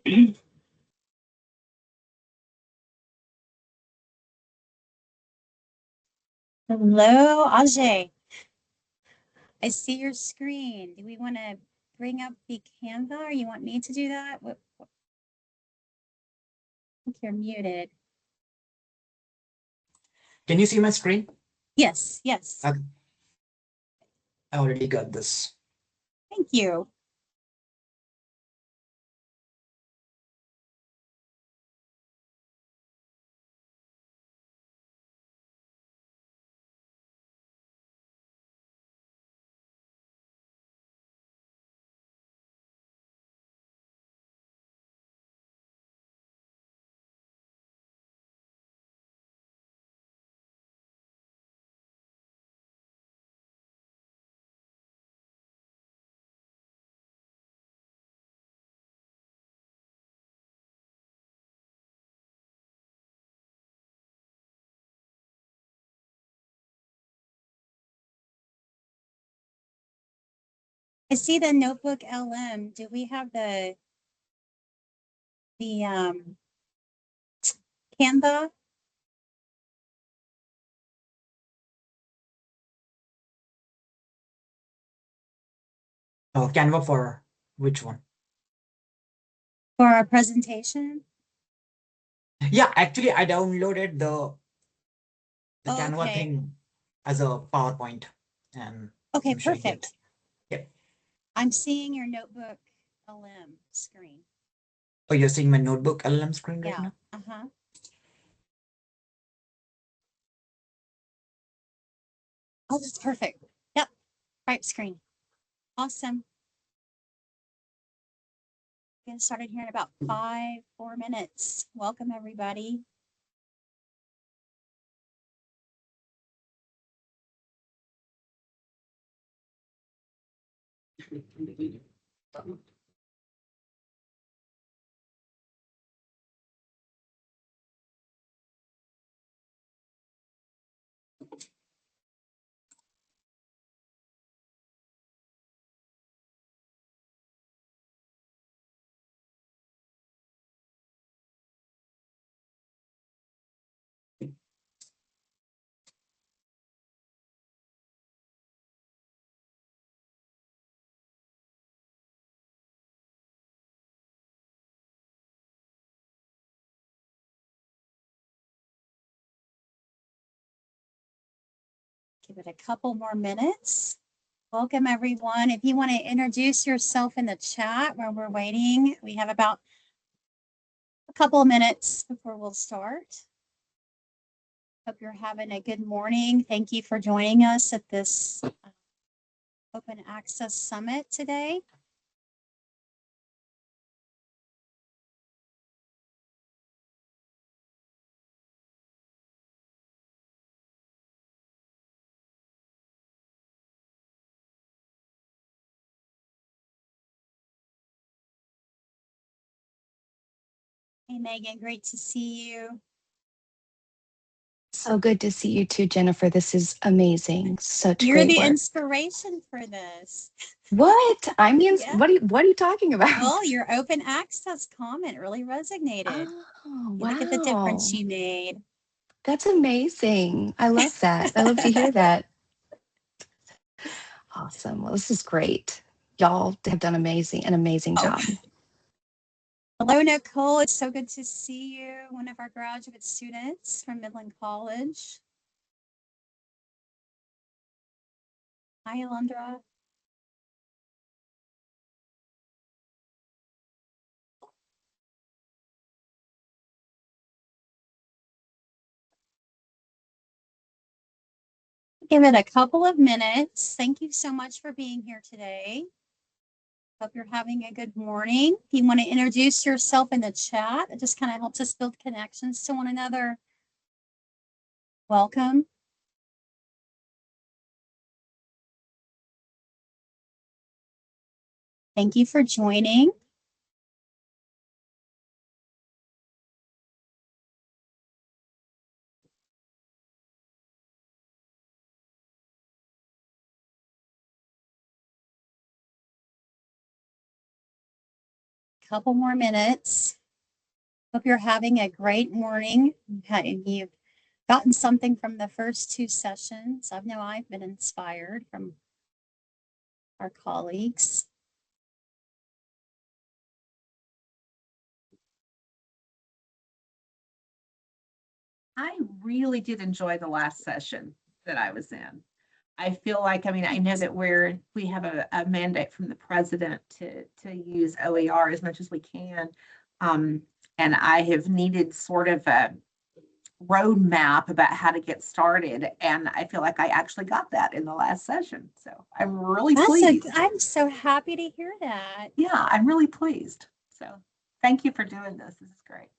Hello, Ajay. I see your screen. Do we want to bring up the Canva or you want me to do that? I think you're muted. Can you see my screen? Yes, yes. I already got this. Thank you. I see the notebook LM. Do we have the Canva? Oh, Canva for which one? For our presentation? Yeah, actually, I downloaded the Canva Okay. thing as a PowerPoint, and Okay, I'm showing it. perfect. Yep. I'm seeing your notebook LM screen. Oh, you're seeing my notebook LM screen right Yeah. now? Uh-huh. Oh, that's perfect. Yep. Right screen. Awesome. Getting started here in about 4 minutes. Welcome, everybody. Give it a couple more minutes. Welcome, everyone. If you want to introduce yourself in the chat while we're waiting, we have about a couple of minutes before we'll start. Hope you're having a good morning. Thank you for joining us at this Open Access Summit today. Hey, Megan, great to see you. So good to see you too, Jennifer. This is amazing. Such You're great the work. inspiration for this. What? I mean, Yeah. what are you talking about? Well, your open access comment really resonated. Oh, wow. Look at the difference you made. That's amazing. I love that. I love to hear that. Awesome. Well, this is great. Y'all have done an amazing job. Hello, Nicole. It's so good to see you. One of our graduate students from Midland College. Hi, Alondra. Give it a couple of minutes. Thank you so much for being here today. Hope you're having a good morning. If you want to introduce yourself in the chat, it just kind of helps us build connections to one another. Welcome. Thank you for joining. couple more minutes. Hope you're having a great morning and you've gotten something from the first two sessions. I know I've been inspired from our colleagues. I really did enjoy the last session that I was in. I feel like, I mean, I know that we have a mandate from the president to use OER as much as we can. And I have needed sort of a roadmap about how to get started. And I feel like I actually got that in the last session. So I'm really pleased. I'm so happy to hear that. Yeah, I'm really pleased. So thank you for doing this. This is great.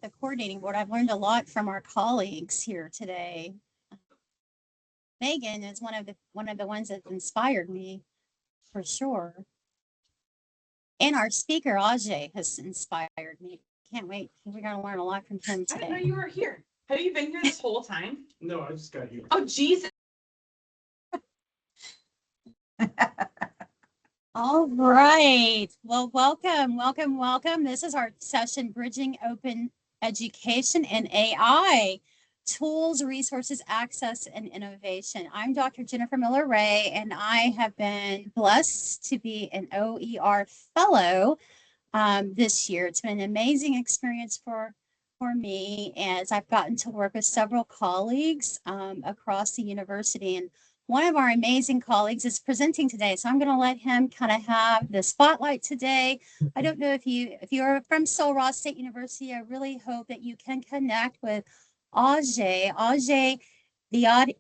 The coordinating board, I've learned a lot from our colleagues here today. Megan is one of the ones that inspired me for sure. And our speaker, Ajay, has inspired me. Can't wait. We're going to learn a lot from him I didn't today. know you were here. Have you been here this whole time? No, I just got here. Oh, Jesus. All right. Well, welcome, welcome, welcome. This is our session, Bridging Open Education and AI, Tools, Resources, Access, and Innovation. I'm Dr. Jennifer Miller-Ray, and I have been blessed to be an OER Fellow this year. It's been an amazing experience for me as I've gotten to work with several colleagues across the university. And one of our amazing colleagues is presenting today, so I'm going to let him kind of have the spotlight today. I don't know if you're from Sul Ross State University. I really hope that you can connect with Ajay, the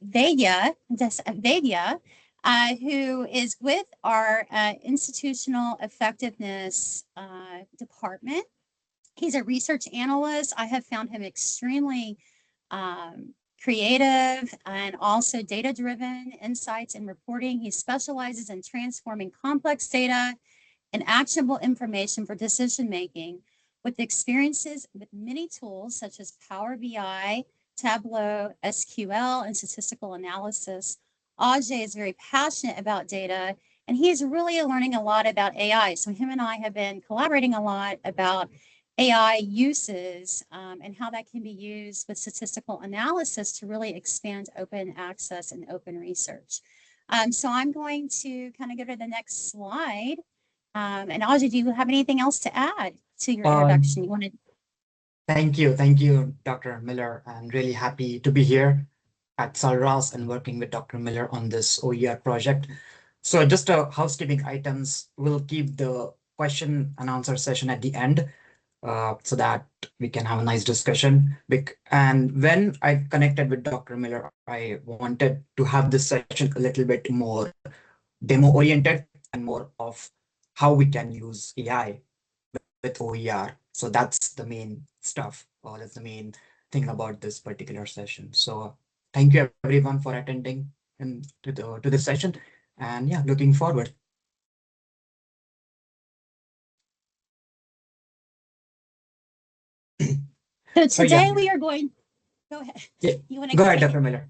Vaidya, who is with our institutional effectiveness department. He's a research analyst. I have found him extremely creative and also data-driven insights and reporting. He specializes in transforming complex data and actionable information for decision-making with experiences with many tools such as Power BI, Tableau, SQL, and statistical analysis. Ajay is very passionate about data, and he is really learning a lot about AI. So him and I have been collaborating a lot about AI uses and how that can be used with statistical analysis to really expand open access and open research. So I'm going to kind of go to the next slide. And Ajay, do you have anything else to add to your introduction? You want to? Thank you, Dr. Miller. I'm really happy to be here at Sul Ross and working with Dr. Miller on this OER project. So just housekeeping items, we'll keep the question and answer session at the end so that we can have a nice discussion. And when I connected with Dr. Miller, I wanted to have this session a little bit more demo-oriented and more of how we can use AI with OER. So that's the main stuff, or that's the main thing about this particular session. So thank you everyone for attending to this session, and yeah, looking forward. So today we are going. Go ahead. Yeah. You want to go ahead, Dr. Miller.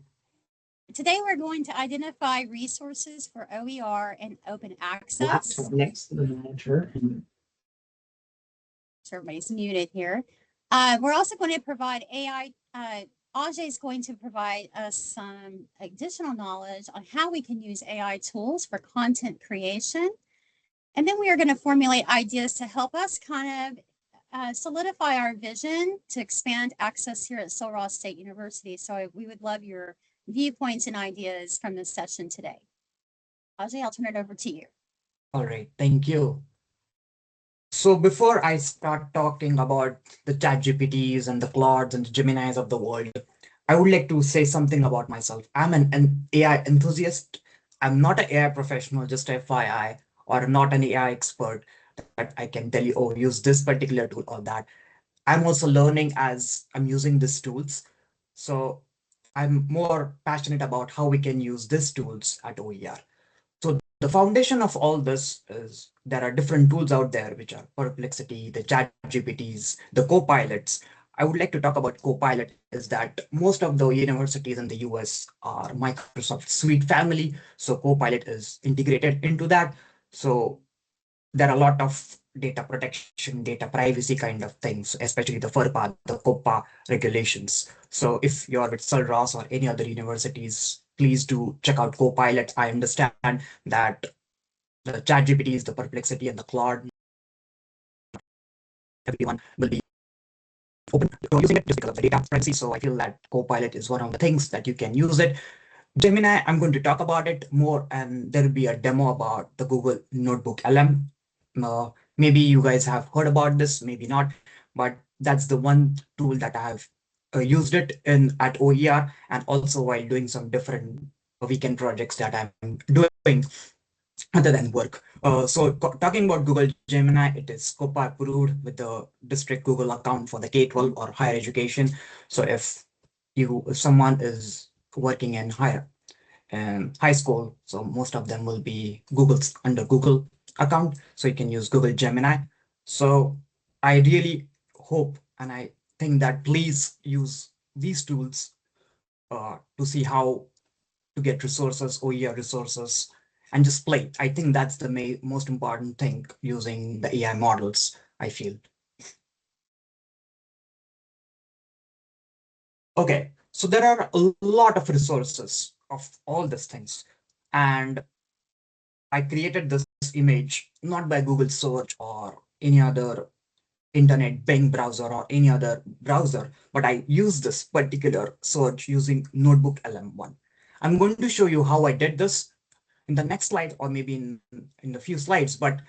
Today we're going to identify resources for OER and open access. Next to the monitor. So everybody's muted here. We're also going to provide AI. Ajay is going to provide us some additional knowledge on how we can use AI tools for content creation. And then we are going to formulate ideas to help us kind of solidify our vision to expand access here at Sul Ross State University. So we would love your viewpoints and ideas from this session today. Ajay, I'll turn it over to you. All right, thank you. So before I start talking about the ChatGPTs and the Claudes and the Geminis of the world, I would like to say something about myself. I'm an AI enthusiast. I'm not an AI professional, just FYI, or not an AI expert that I can tell you, oh, use this particular tool or that. I'm also learning as I'm using these tools. So I'm more passionate about how we can use these tools at OER. So the foundation of all this is there are different tools out there, which are Perplexity, the ChatGPTs, the Copilots. I would like to talk about Copilot is that most of the universities in the US are Microsoft Suite family. So Copilot is integrated into that. So there are a lot of data protection, data privacy kind of things, especially the FERPA, the COPPA regulations. So if you're with Sulross or any other universities, please do check out Copilot. I understand that the ChatGPT, the Perplexity, and the Claude, everyone will be open to using it just because of the data privacy. So I feel that Copilot is one of the things that you can use it. Gemini, I'm going to talk about it more, and there will be a demo about the Google Notebook LM. Maybe you guys have heard about this, maybe not, but that's the one tool that I have used it in at OER, and also while doing some different weekend projects that I'm doing other than work. So talking about Google Gemini, it is COPA approved with the district Google account for the K-12 or higher education. So if someone is working in high school, so most of them will be under Google account, so you can use Google Gemini. So I really hope and I think that please use these tools to see how to get resources, OER resources, and just play. I think that's the most important thing using the AI models, I feel. Okay, so there are a lot of resources of all these things. And I created this image not by Google search or any other internet Bing browser or any other browser, but I use this particular search using Notebook LM1. I'm going to show you how I did this in the next slide, or maybe in a few slides, but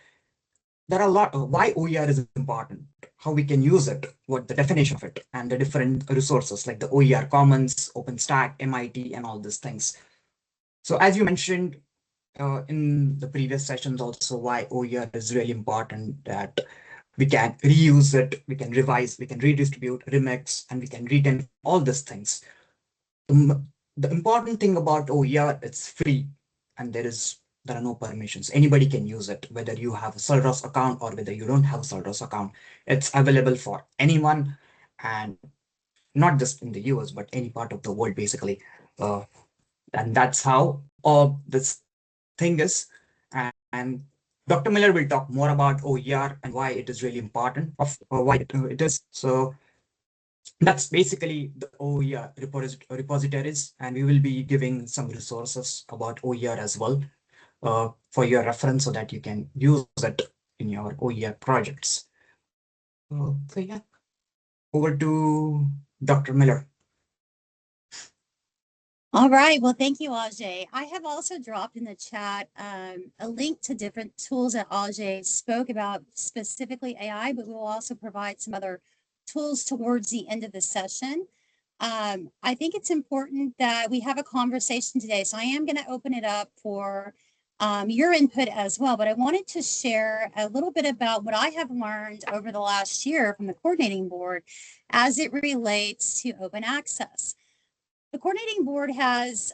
there are a lot of why OER is important, how we can use it, what the definition of it, and the different resources like the OER Commons, OpenStack, MIT, and all these things. So as you mentioned in the previous sessions also, why OER is really important, that we can reuse it, we can revise, we can redistribute, remix, and we can retain all these things. The important thing about OER, it's free, and there are no permissions. Anybody can use it, whether you have a Sulross account or whether you don't have a Sulross account. It's available for anyone, and not just in the US, but any part of the world, basically. And that's how this thing is. And Dr. Miller will talk more about OER and why it is really important, why it is. So that's basically the OER repositories, and we will be giving some resources about OER as well for your reference so that you can use it in your OER projects. So yeah, over to Dr. Miller. All right. Well, thank you, Ajay. I have also dropped in the chat a link to different tools that Ajay spoke about, specifically AI, but we will also provide some other tools towards the end of the session. I think it's important that we have a conversation today. So I am going to open it up for your input as well. But I wanted to share a little bit about what I have learned over the last year from the coordinating board as it relates to open access. The coordinating board has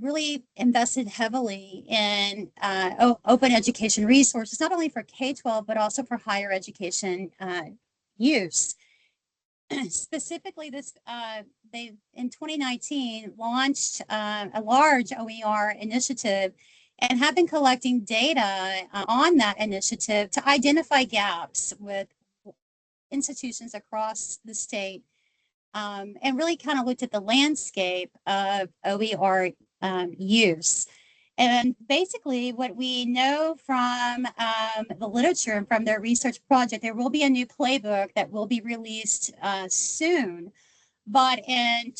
really invested heavily in open education resources, not only for K-12, but also for higher education use. Specifically, they in 2019 launched a large OER initiative and have been collecting data on that initiative to identify gaps with institutions across the state, and really kind of looked at the landscape of OER use. And basically, what we know from the literature and from their research project, there will be a new playbook that will be released soon. But I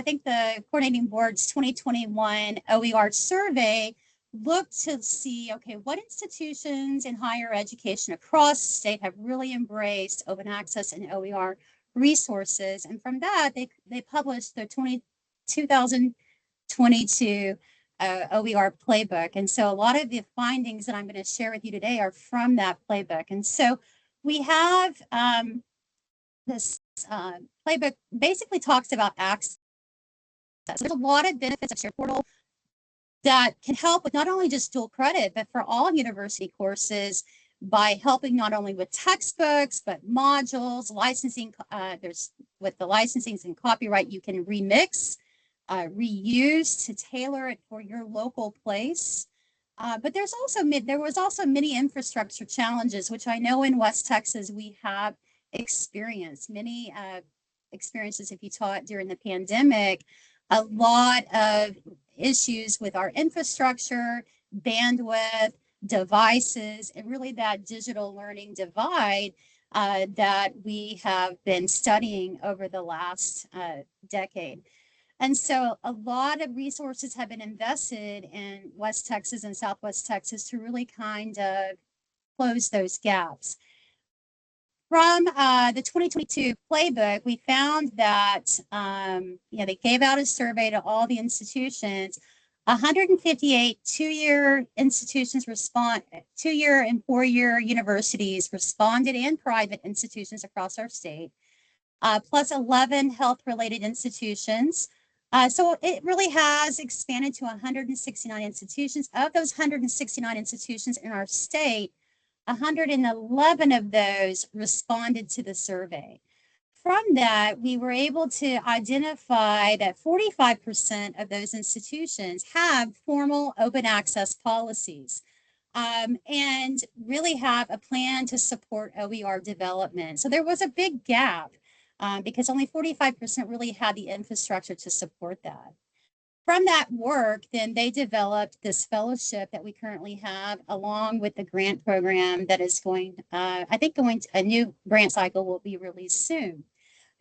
think the coordinating board's 2021 OER survey looked to see, okay, what institutions in higher education across the state have really embraced open access and OER resources. And from that, they published the 2022 OER playbook. And so a lot of the findings that I'm going to share with you today are from that playbook. And so we have this playbook basically talks about access. There's a lot of benefits of Shared Portal that can help with not only just dual credit, but for all university courses by helping not only with textbooks, but modules, licensing. With the licensing and copyright, you can remix, reuse to tailor it for your local place. But there was also many infrastructure challenges, which I know in West Texas we have experienced many experiences. If you taught during the pandemic, a lot of issues with our infrastructure, bandwidth, devices, and really that digital learning divide that we have been studying over the last decade. And so a lot of resources have been invested in West Texas and Southwest Texas to really kind of close those gaps. From the 2022 playbook, we found that they gave out a survey to all the institutions. 158 two-year institutions two-year and four-year universities responded, and private institutions across our state, plus 11 health-related institutions. So it really has expanded to 169 institutions. Of those 169 institutions in our state, 111 of those responded to the survey. From that, we were able to identify that 45% of those institutions have formal open access policies and really have a plan to support OER development. So there was a big gap because only 45% really had the infrastructure to support that. From that work, then they developed this fellowship that we currently have, along with the grant program that is going to a new grant cycle will be released soon.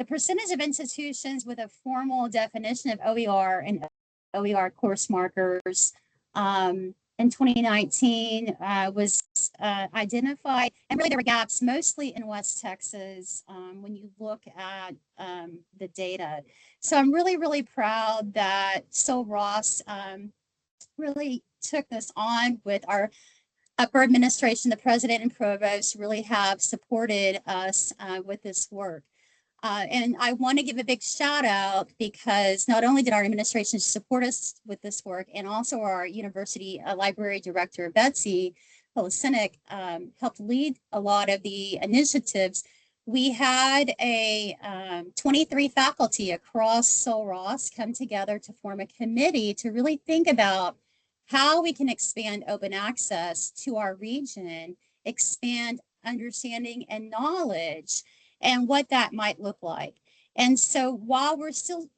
The percentage of institutions with a formal definition of OER and OER course markers in 2019 was identified, and really there were gaps mostly in West Texas when you look at the data. So I'm really, really proud that Sul-Ross really took this on with our upper administration. The president and provost really have supported us with this work. And I want to give a big shout out because not only did our administration support us with this work, and also our university library director, Betsy Polisinek, helped lead a lot of the initiatives. We had 23 faculty across Sul-Ross come together to form a committee to really think about how we can expand open access to our region, expand understanding and knowledge, and what that might look like. And so while we're still,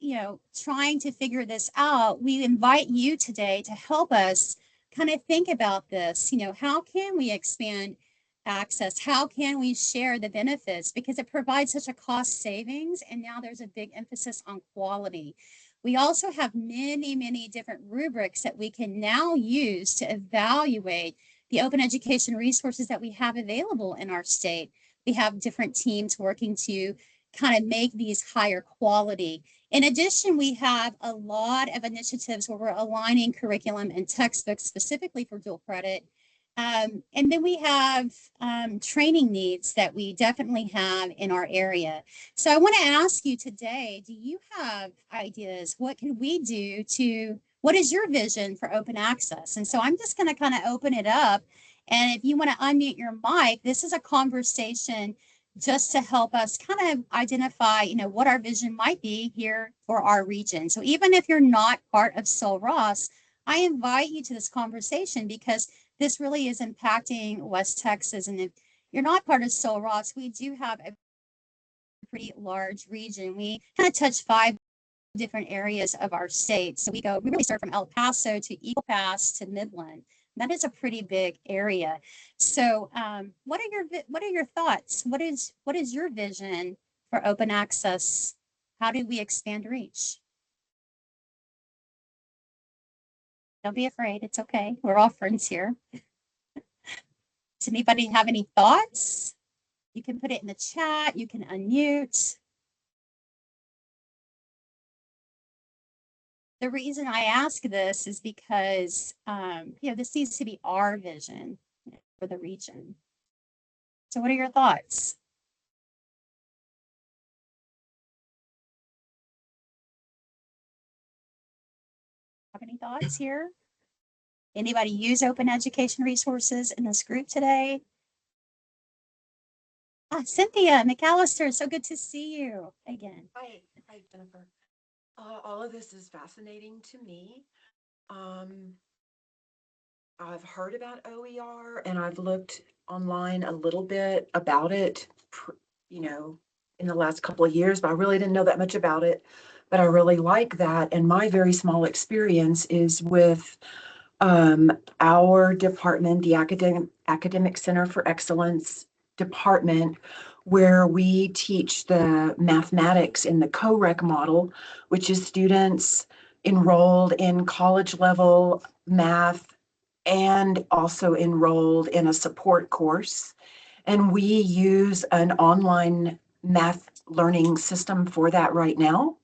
trying to figure this out, we invite you today to help us kind of think about this. How can we expand access? How can we share the benefits? Because it provides such a cost savings, and now there's a big emphasis on quality. We also have many, many different rubrics that we can now use to evaluate the open education resources that we have available in our state. We have different teams working to kind of make these higher quality. In addition, we have a lot of initiatives where we're aligning curriculum and textbooks specifically for dual credit. And then we have training needs that we definitely have in our area. So I want to ask you today, do you have ideas? What can we do what is your vision for open access? And so I'm just going to kind of open it up. And if you want to unmute your mic, this is a conversation just to help us kind of identify, what our vision might be here for our region. So even if you're not part of Sul-Ross, I invite you to this conversation because this really is impacting West Texas. And if you're not part of Sul-Ross, we do have a pretty large region. We kind of touch 5 different areas of our state. So we really start from El Paso to Eagle Pass to Midland. That is a pretty big area. So what are your thoughts? What is your vision for open access? How do we expand reach? Don't be afraid. It's okay. We're all friends here. Does anybody have any thoughts? You can put it in the chat. You can unmute. The reason I ask this is because, this needs to be our vision for the region. So what are your thoughts? Have any thoughts here? Anybody use open education resources in this group today? Cynthia McAllister, so good to see you again. Hi, Jennifer. All of this is fascinating to me. I've heard about OER and I've looked online a little bit about it, you know, in the last couple of years, but I really didn't know that much about it. But I really like that. And my very small experience is with our department, the Academic Center for Excellence department, where we teach the mathematics in the co-rec model, which is students enrolled in college level math and also enrolled in a support course. And we use an online math learning system for that right now.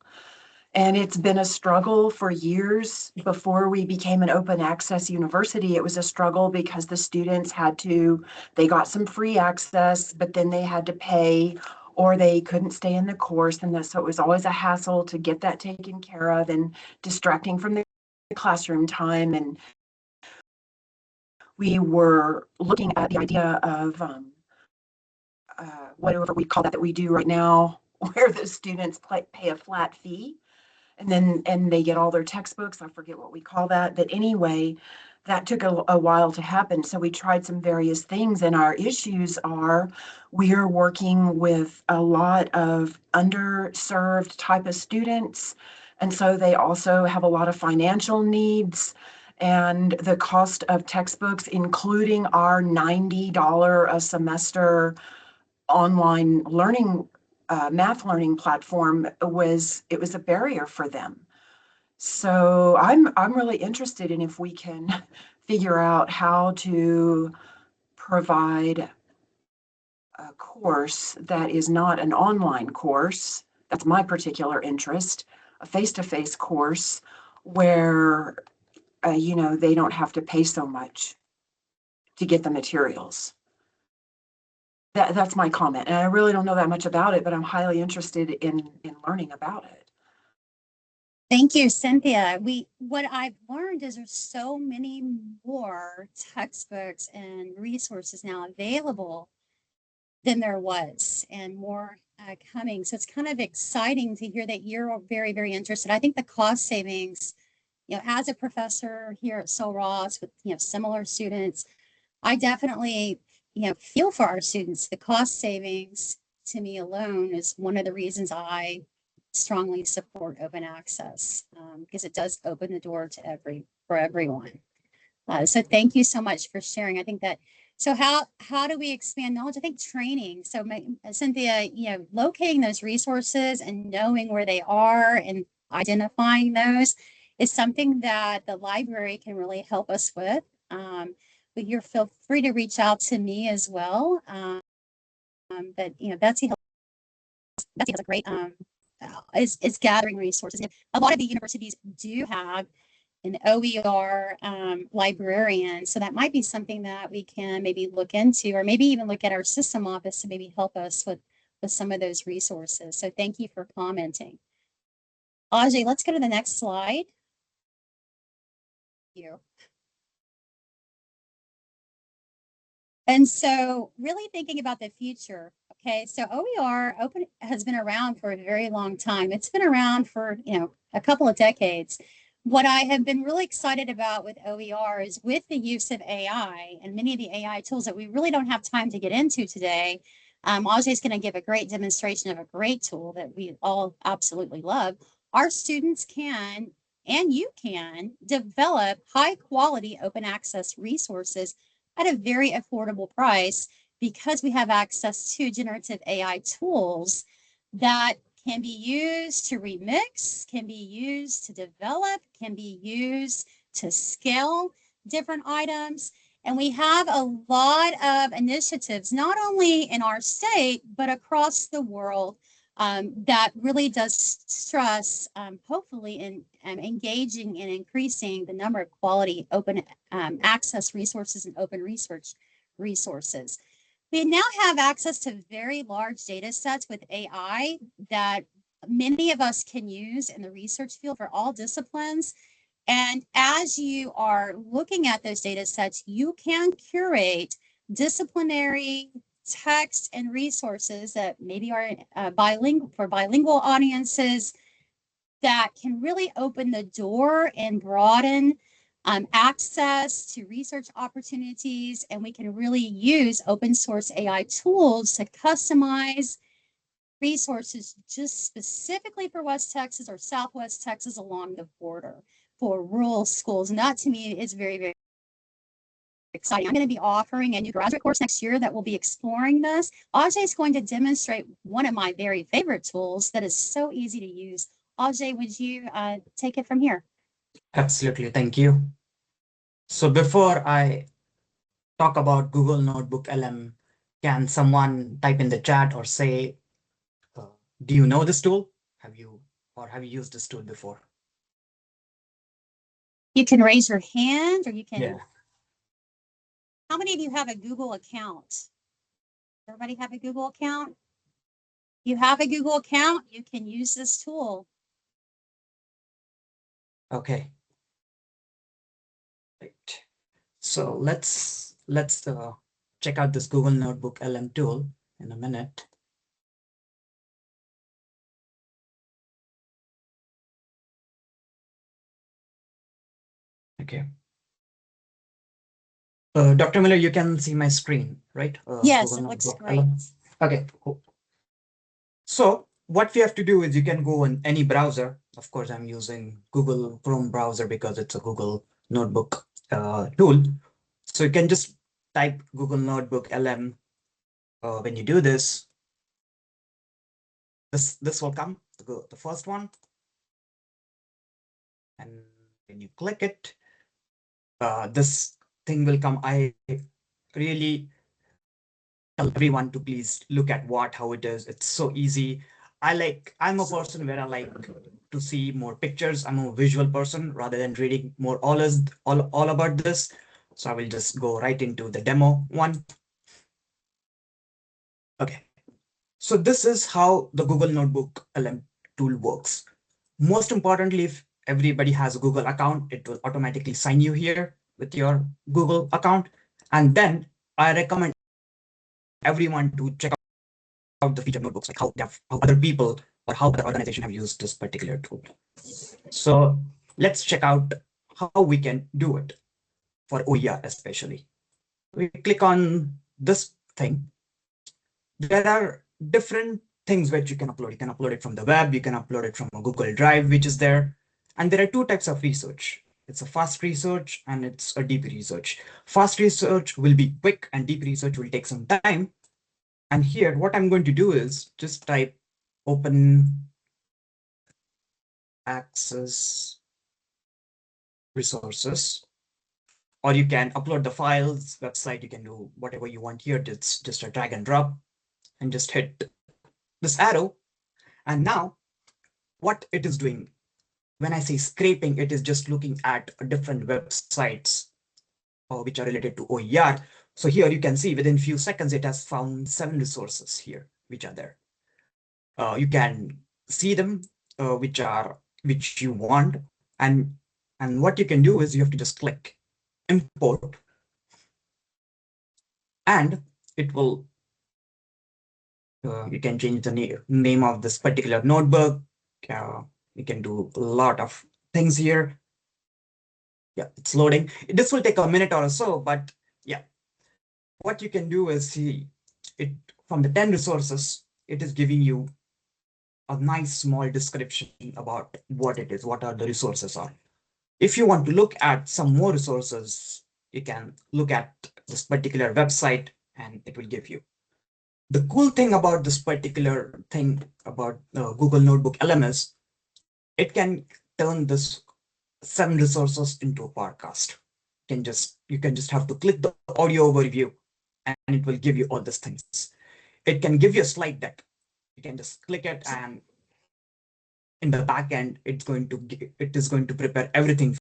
And it's been a struggle for years. Before we became an open access university, it was a struggle because the students they got some free access, but then they had to pay or they couldn't stay in the course. And so it was always a hassle to get that taken care of and distracting from the classroom time. And we were looking at the idea of whatever we call that we do right now, where the students pay a flat fee and they get all their textbooks. I forget what we call that. But anyway, that took a while to happen. So we tried some various things, and our issues are we are working with a lot of underserved type of students. And so they also have a lot of financial needs. And the cost of textbooks, including our $90 a semester online learning math learning platform, was a barrier for them. So I'm really interested in if we can figure out how to provide a course that is not an online course. That's my particular interest, a face-to-face course where they don't have to pay so much to get the materials. That's my comment. And I really don't know that much about it, but I'm highly interested in learning about it. Thank you, Cynthia. What I've learned is there's so many more textbooks and resources now available than there was, and more coming. So it's kind of exciting to hear that you're very, very interested. I think the cost savings, as a professor here at Sul Ross with, similar students, I definitely, feel for our students. The cost savings to me alone is one of the reasons I strongly support open access, because it does open the door to for everyone. So thank you so much for sharing. I think that, so how do we expand knowledge? I think training. So Cynthia, locating those resources and knowing where they are and identifying those is something that the library can really help us with. But you feel free to reach out to me as well. But Betsy has a great is gathering resources. A lot of the universities do have an OER librarian, so that might be something that we can maybe look into, or maybe even look at our system office to maybe help us with some of those resources. So thank you for commenting. Ajay, let's go to the next slide. Thank you. And so really thinking about the future, okay, so OER open has been around for a very long time. It's been around for, a couple of decades. What I have been really excited about with OER is with the use of AI and many of the AI tools that we really don't have time to get into today. Ajay is going to give a great demonstration of a great tool that we all absolutely love. Our students can, and you can, develop high quality open access resources at a very affordable price, because we have access to generative AI tools that can be used to remix, can be used to develop, can be used to scale different items. And we have a lot of initiatives, not only in our state, but across the world, that really does stress, hopefully, in engaging and increasing the number of quality open access resources and open research resources. We now have access to very large data sets with AI that many of us can use in the research field for all disciplines. And as you are looking at those data sets, you can curate disciplinary text and resources that maybe are bilingual audiences, that can really open the door and broaden access to research opportunities, and we can really use open source AI tools to customize resources just specifically for West Texas or Southwest Texas along the border for rural schools. And that to me is very, very exciting. I'm going to be offering a new graduate course next year that will be exploring this. Ajay is going to demonstrate one of my very favorite tools that is so easy to use. Ajay, would you take it from here? Absolutely, thank you. So before I talk about Google Notebook LM, can someone type in the chat or say, do you know this tool? Have you used this tool before? You can raise your hand, or you can. Yeah. How many of you have a Google account? Everybody have a Google account? You have a Google account, you can use this tool. Okay. Right. So let's check out this Google Notebook LM tool in a minute. Okay. Dr. Miller, you can see my screen, right? Yes, Google it looks Notebook great. LM. Okay, cool. So what we have to do is you can go in any browser. Of course, I'm using Google Chrome browser because it's a Google Notebook tool. So you can just type Google Notebook LM. When you do this, this will come, the first one. And when you click it, this thing will come. I really tell everyone to please look at how it is. It's so easy. I'm a person where I like to see more pictures. I'm a visual person rather than reading more all about this. So I will just go right into the demo one. Okay. So this is how the Google Notebook LM tool works. Most importantly, if everybody has a Google account, it will automatically sign you here with your Google account. And then I recommend everyone to check out the feature notebooks, like how other people or how other organization have used this particular tool. So let's check out how we can do it for OER especially. We click on this thing. There are different things which you can upload. You can upload it from the web, you can upload it from a Google Drive, which is there. And there are two types of research. It's a fast research and it's a deep research. Fast research will be quick and deep research will take some time. And here, what I'm going to do is just type open access resources, or you can upload the files, website, you can do whatever you want here. It's just a drag and drop and just hit this arrow. And now what it is doing, when I say scraping, it is just looking at different websites which are related to OER. So here you can see within few seconds, it has found 7 resources here, which are there. You can see them, which you want. And what you can do is you have to just click import, and it will, you can change the name of this particular notebook. You can do a lot of things here. Yeah, it's loading. This will take a minute or so, but yeah, what you can do is see it from the 10 resources, it is giving you a nice small description about what it is, what are the resources are. If you want to look at some more resources, you can look at this particular website and it will give you. The cool thing about this particular thing about Google Notebook LMS, it can turn this 7 resources into a podcast. You can just have to click the audio overview and it will give you all these things. It can give you a slide deck. You can just click it, and in the back end, it is going to prepare everything.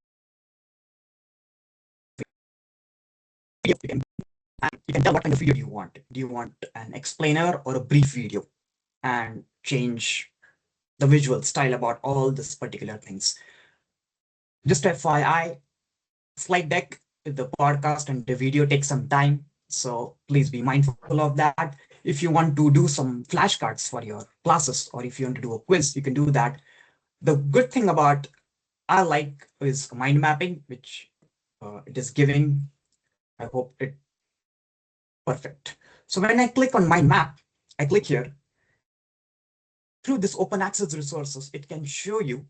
You can tell what kind of video you want. Do you want an explainer or a brief video? And change the visual style about all this particular things. Just FYI, slide deck, the podcast and the video takes some time. So please be mindful of that. If you want to do some flashcards for your classes, or if you want to do a quiz, you can do that. The good thing about I like is mind mapping, which it is giving. I hope it perfect. So when I click on my map, I click here. Through this open access resources, it can show you,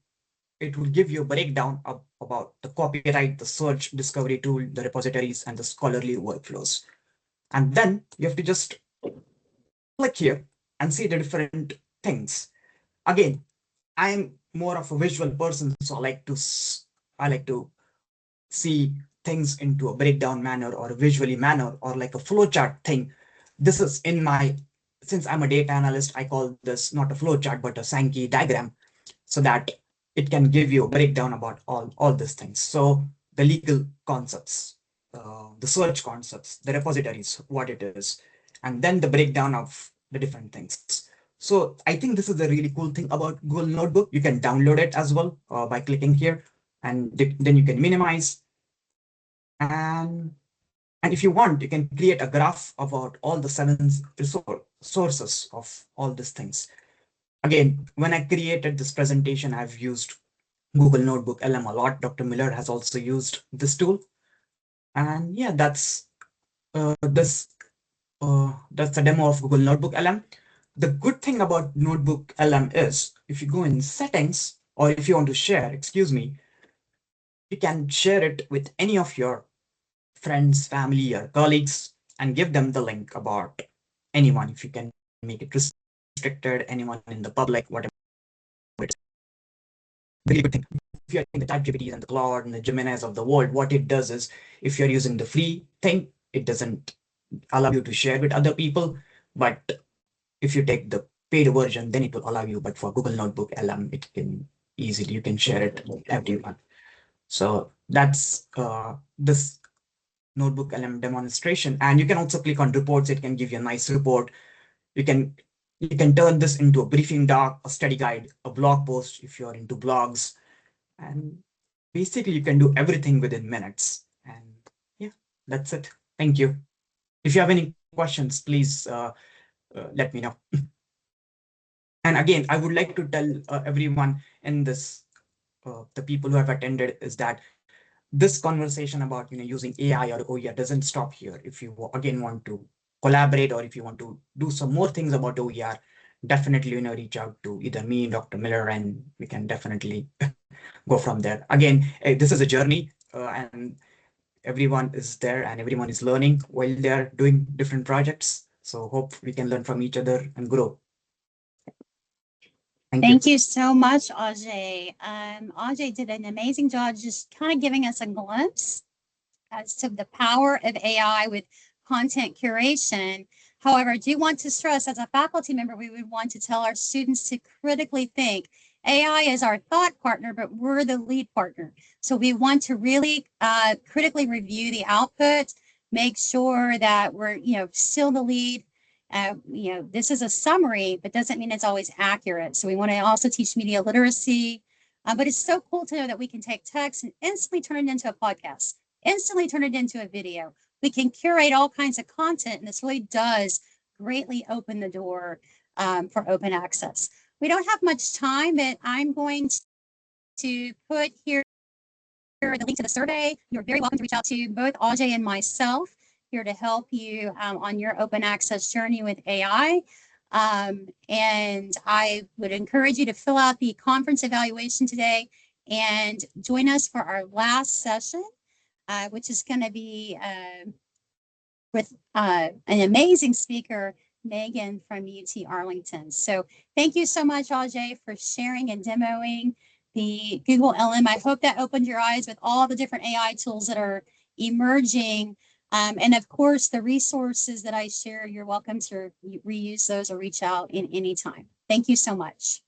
it will give you a breakdown about the copyright, the search discovery tool, the repositories, and the scholarly workflows. And then you have to just click here and see the different things. Again, I'm more of a visual person, so I like to see things into a breakdown manner or a visually manner or like a flowchart thing. This is in my, since I'm a data analyst, I call this not a flowchart, but a Sankey diagram, so that it can give you a breakdown about all these things. So the legal concepts, the search concepts, the repositories, what it is, and then the breakdown of the different things. So I think this is a really cool thing about Google Notebook. You can download it as well by clicking here, and then you can minimize. And if you want, you can create a graph about all the 7 sources of all these things. Again, when I created this presentation, I've used Google Notebook LM a lot. Dr. Miller has also used this tool. And yeah, that's a demo of Google Notebook LM. The good thing about Notebook LM is if you go in settings, or if you want to share, excuse me, you can share it with any of your friends, family, or colleagues, and give them the link about anyone. If you can make it restricted, anyone in the public, whatever it is. Really good thing. If you're using the ChatGPTs and the Claude and the Geminis of the world, what it does is, if you're using the free thing, it doesn't allow you to share with other people. But if you take the paid version, then it will allow you. But for Google Notebook LM, it can easily, you can share it with everyone. So that's this Notebook LM demonstration. And you can also click on reports. It can give you a nice report. You can turn this into a briefing doc, a study guide, a blog post if you're into blogs. And basically you can do everything within minutes. And yeah, that's it. Thank you. If you have any questions, please let me know. And again, I would like to tell everyone in this, the people who have attended, is that this conversation about using AI or OER doesn't stop here. If you again want to collaborate, or if you want to do some more things about OER, definitely reach out to either me, Dr. Miller, and we can definitely go from there. Again, this is a journey, and everyone is there and everyone is learning while they're doing different projects. So hope we can learn from each other and grow. Thank you so much, Ajay. Ajay did an amazing job just kind of giving us a glimpse as to the power of AI with content curation. However, I do want to stress, as a faculty member, we would want to tell our students to critically think. AI is our thought partner, but we're the lead partner. So we want to really critically review the output, make sure that we're, still the lead. This is a summary, but doesn't mean it's always accurate. So we want to also teach media literacy. But it's so cool to know that we can take text and instantly turn it into a podcast, instantly turn it into a video. We can curate all kinds of content, and this really does greatly open the door for open access. We don't have much time, but I'm going to put here the link to the survey. You're very welcome to reach out to both Ajay and myself here to help you on your open access journey with AI. And I would encourage you to fill out the conference evaluation today and join us for our last session, which is going to be with an amazing speaker, Megan from UT Arlington. So thank you so much, Ajay, for sharing and demoing the Google LM. I hope that opened your eyes with all the different AI tools that are emerging. And of course, the resources that I share, you're welcome to reuse those or reach out in any time. Thank you so much.